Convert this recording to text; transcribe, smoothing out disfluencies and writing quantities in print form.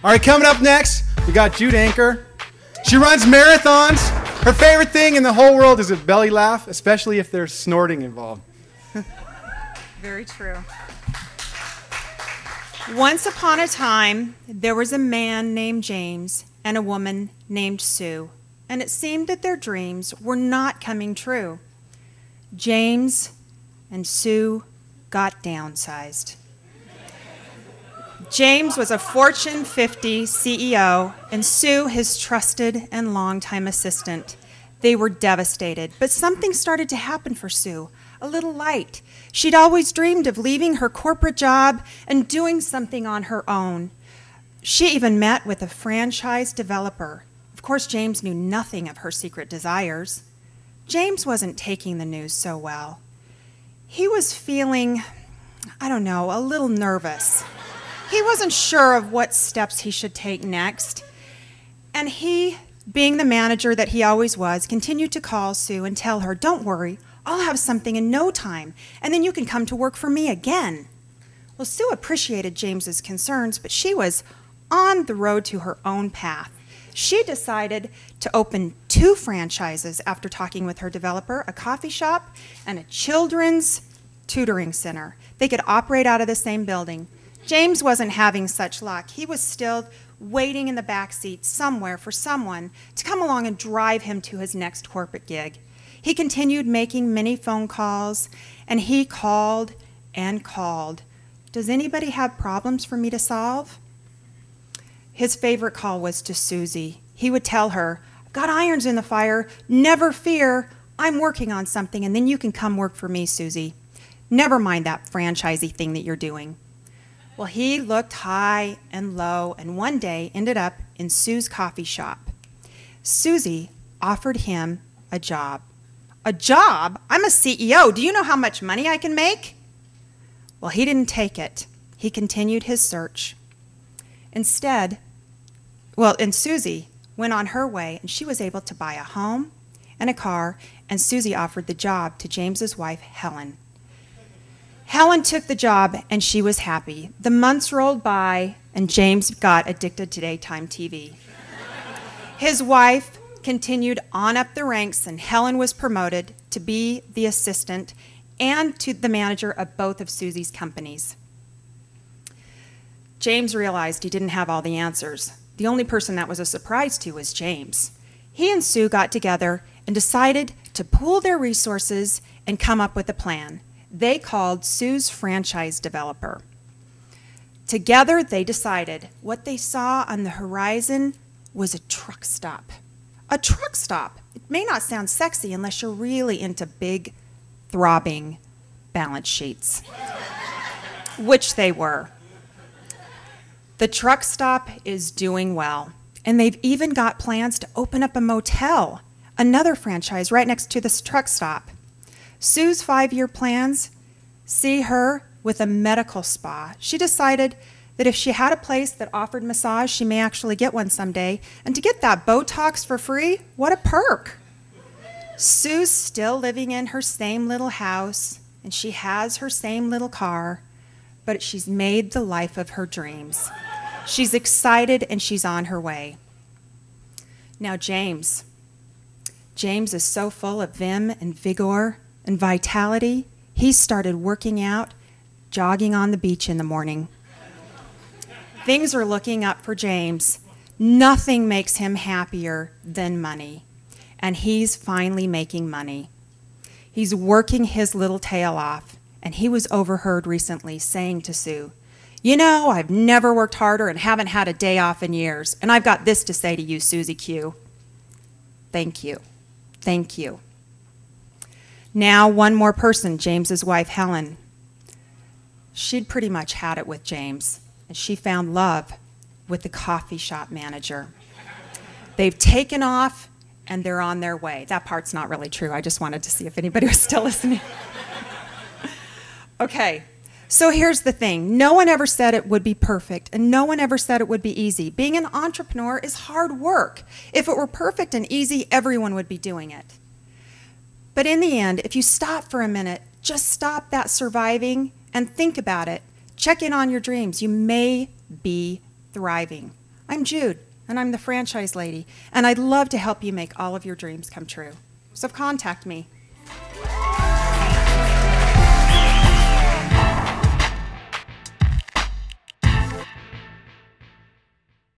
All right, coming up next, we got Jude Anker. She runs marathons. Her favorite thing in the whole world is a belly laugh, especially if there's snorting involved. Very true. Once upon a time, there was a man named James and a woman named Sue, and it seemed that their dreams were not coming true. James and Sue got downsized. James was a Fortune 50 CEO, and Sue his trusted and longtime assistant. They were devastated, but something started to happen for Sue, a little light. She'd always dreamed of leaving her corporate job and doing something on her own. She even met with a franchise developer. Of course, James knew nothing of her secret desires. James wasn't taking the news so well. He was feeling, a little nervous. He wasn't sure of what steps he should take next. And he, being the manager that he always was, continued to call Sue and tell her, "Don't worry, I'll have something in no time, and then you can come to work for me again." Well, Sue appreciated James's concerns, but she was on the road to her own path. She decided to open 2 franchises after talking with her developer, a coffee shop and a children's tutoring center. They could operate out of the same building. James wasn't having such luck. He was still waiting in the back seat somewhere for someone to come along and drive him to his next corporate gig. He continued making many phone calls, and he called and called. "Does anybody have problems for me to solve?" His favorite call was to Susie. He would tell her, "I've got irons in the fire. Never fear. I'm working on something, and then you can come work for me, Susie. Never mind that franchisee thing that you're doing." Well, he looked high and low, and one day ended up in Sue's coffee shop. Susie offered him a job. "A job? I'm a CEO. Do you know how much money I can make?" Well, he didn't take it. He continued his search. And Susie went on her way, and she was able to buy a home and a car, and Susie offered the job to James's wife, Helen. Helen took the job, and she was happy. The months rolled by, and James got addicted to daytime TV. His wife continued on up the ranks, and Helen was promoted to be the assistant and to the manager of both of Susie's companies. James realized he didn't have all the answers. The only person that was a surprise to was James. He and Sue got together and decided to pool their resources and come up with a plan. They called Sue's franchise developer. Together, they decided what they saw on the horizon was a truck stop. A truck stop. It may not sound sexy unless you're really into big, throbbing balance sheets, which they were. The truck stop is doing well, and they've even got plans to open up a motel, another franchise right next to this truck stop. Sue's 5-year plans see her with a medical spa. She decided that if she had a place that offered massage, she may actually get one someday. And to get that Botox for free, what a perk. Sue's still living in her same little house, and she has her same little car, but she's made the life of her dreams. She's excited, and she's on her way. Now, James is so full of vim and vigor and vitality, he started working out, jogging on the beach in the morning. Things are looking up for James. Nothing makes him happier than money, and he's finally making money. He's working his little tail off, and he was overheard recently saying to Sue, "You know, I've never worked harder and haven't had a day off in years, and I've got this to say to you, Susie Q. Thank you. Thank you." Now, one more person, James's wife, Helen. She'd pretty much had it with James, and she found love with the coffee shop manager. They've taken off, and they're on their way. That part's not really true. I just wanted to see if anybody was still listening. Okay, so here's the thing. No one ever said it would be perfect, and no one ever said it would be easy. Being an entrepreneur is hard work. If it were perfect and easy, everyone would be doing it. But in the end, if you stop for a minute, just stop that surviving and think about it. Check in on your dreams. You may be thriving. I'm Jude, and I'm the franchise lady, and I'd love to help you make all of your dreams come true. So contact me.